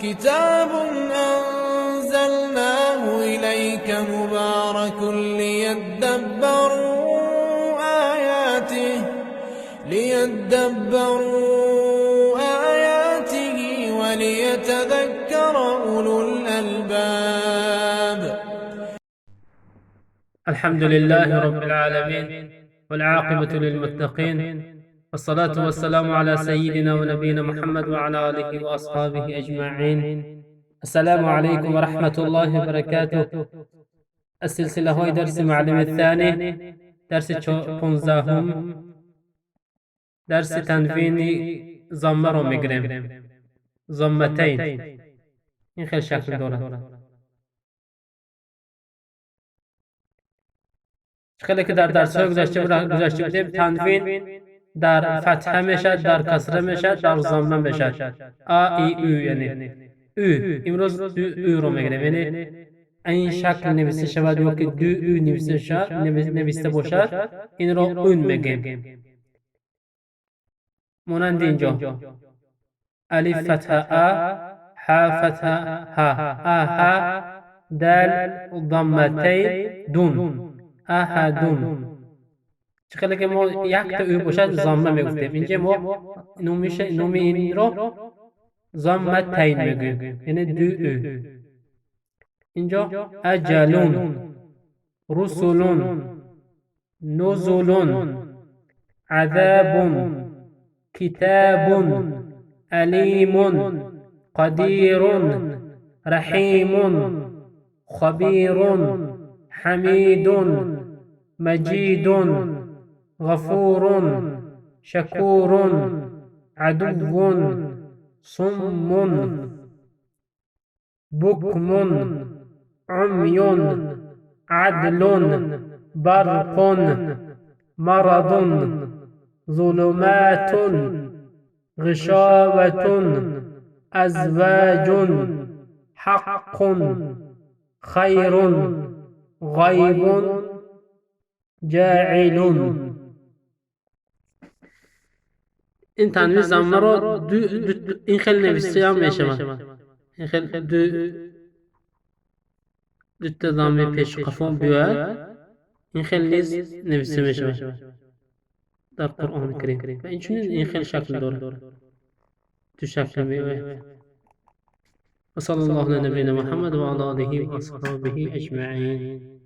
كتاب أنزلناه إليك مبارك ليدبروا آياته وليتذكر أولو الألباب. الحمد لله رب العالمين والعاقبة للمتقين، والصلاة والسلام على سيدنا ونبينا محمد وعلى آله وأصحابه أجمعين. السلام عليكم ورحمة الله وبركاته. السلسلة هو درس معلم الثاني، درس 15 درس تنوين ضمه رو میگیریم، ضمتین. این خیلی شکل داره. خیلی که در درس‌های گذشته بودیم تنوین در فتحه میشد، در کسره میشد، در ضمه میشد. آ ای او یعنی او. امروز او رو میگیریم، یعنی این شکل نوشته شود یا که دو او نوشته باشد این رو اون میگیم. مانند اینجا الف فتحه ا، ح فتحه ها، ا ح دال ضمتین دون، احدون. چخیلی که ما یک تا او باشد ضمه میگفتیم، اینجا ما نوم این رو ضمتین میگیم، یعنی دو او. اینجا اجلون، رسولون، نزولون، عذابون، کتابون، علیمون، قدیرون، رحیمون، خبیرون، حمید، مجید، غفور، شکور، عدو، صم، بکم، عمی، عدل، برق، مرض، ظلمات، غشاوة، ازواج، حق، خیر، غیب، جاعل. این تنوین ضمه رو این خیلی نوشته هم میشه، این خیلی دو تا ضمه پیش قفون بیاد، این خیلی نیز نوشته میشه در قرآن کریم. و این خیلی شکل داره، تو شکل میاد. و صلی الله علی نبینا محمد و علی آله و اصحابه اجمعین.